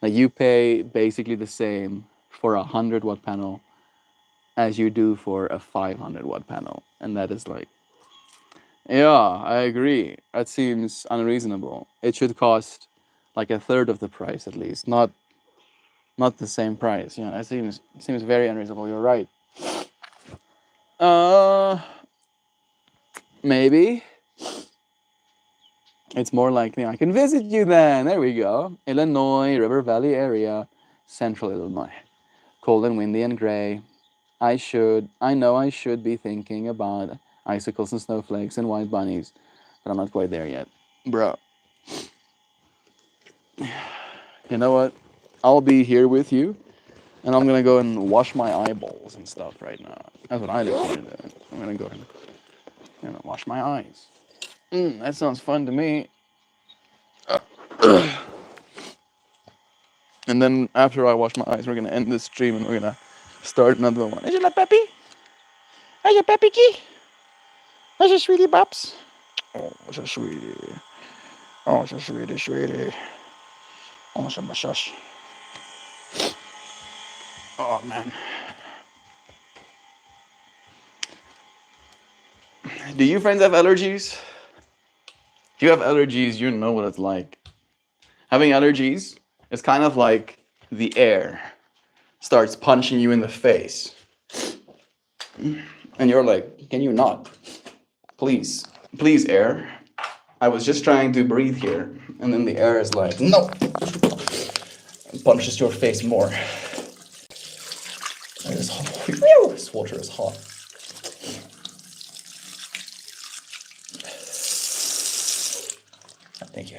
Like you pay basically the same for a 100-watt panel as you do for a 500-watt panel, and that is like, yeah, I agree. That seems unreasonable. It should cost like a third of the price at least, not the same price. Yeah, that seems very unreasonable. You're right. Uh, maybe it's more likely I can visit you then. There we go. Illinois, River Valley area, Central Illinois. Cold and windy and gray. I know I should be thinking about icicles and snowflakes and white bunnies, but I'm not quite there yet. Bro, you know what? I'll be here with you, and I'm gonna go and wash my eyeballs and stuff right now. That's what I do. I'm gonna go and wash my eyes. That sounds fun to me. And then after I wash my eyes, we're gonna end this stream and we're gonna start another one. Is it a Peppy? Is it Peppy Key? Is it Sweetie Bops? Oh, it's a sweetie. Oh, it's a sweetie, sweetie. Oh, it's a shush. Oh man. Do you friends have allergies? If you have allergies, you know what it's like. Having allergies is kind of like the air starts punching you in the face. And you're like, can you not? Please, please, air. I was just trying to breathe here. And then the air is like, no. And punches your face more. This water is hot. Thank you.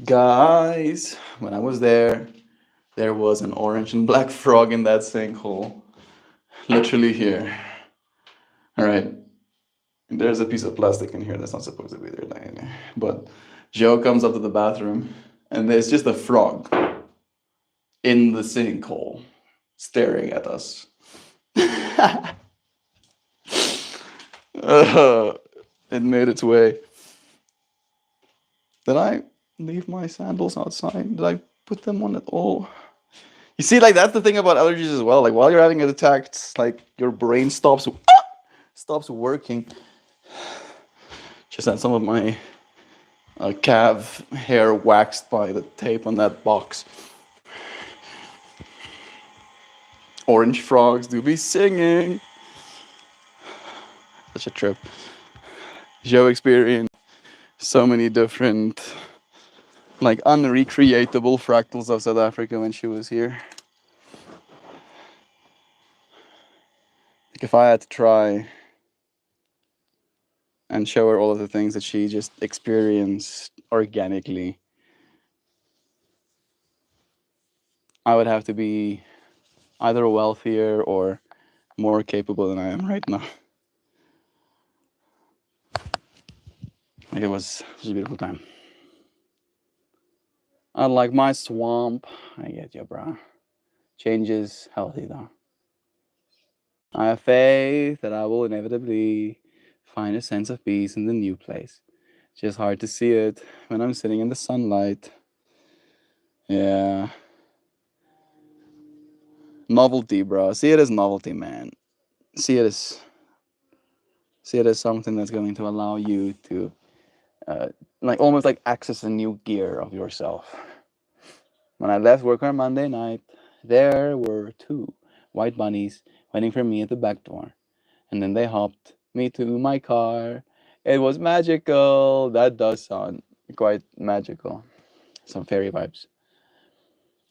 Guys, when I was there, There was an orange and black frog in that sinkhole. Literally here. All right. There's a piece of plastic in here that's not supposed to be there. But Joe comes up to the bathroom, and there's just a frog in the sinkhole staring at us. uh, it made its way. Did I leave my sandals outside? Did I put them on at all? You see, like that's the thing about allergies as well. Like while you're having an attack, it's like your brain stops working. Just had some of my calf hair waxed by the tape on that box. Orange frogs do be singing. Such a trip. Joe experienced so many different, like unrecreatable fractals of South Africa when she was here. Like if I had to try and show her all of the things that she just experienced organically, I would have to be either wealthier or more capable than I am right now. Like it was a beautiful time. Unlike my swamp, I get you, bro. Change is healthy though. I have faith that I will inevitably find a sense of peace in the new place. It's just hard to see it when I'm sitting in the sunlight. Yeah. Novelty, bro. See it as novelty, man. See it as something that's going to allow you to uh, like almost like access a new gear of yourself. When I left work on Monday night, there were two white bunnies waiting for me at the back door. And then they hopped me to my car. It was magical. That does sound quite magical. Some fairy vibes.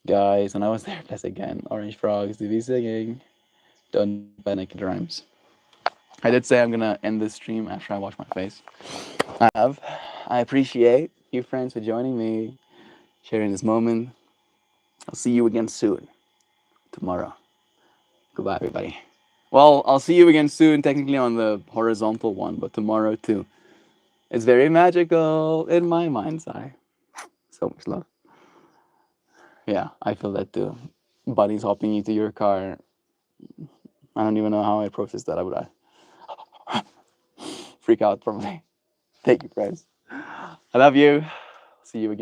Guys, when I was there, that's again. Orange frogs do be singing. Don't panic, it rhymes. I did say I'm gonna end this stream after I wash my face. I have. I appreciate you friends for joining me, sharing this moment. I'll see you again soon. Tomorrow. Goodbye, everybody. Well, I'll see you again soon, technically on the horizontal one, but tomorrow too. It's very magical in my mind's eye. So much love. Yeah, I feel that too. Bunnies hopping into your car. I don't even know how I process that. I would freak out probably. Thank you, friends. I love you. See you again.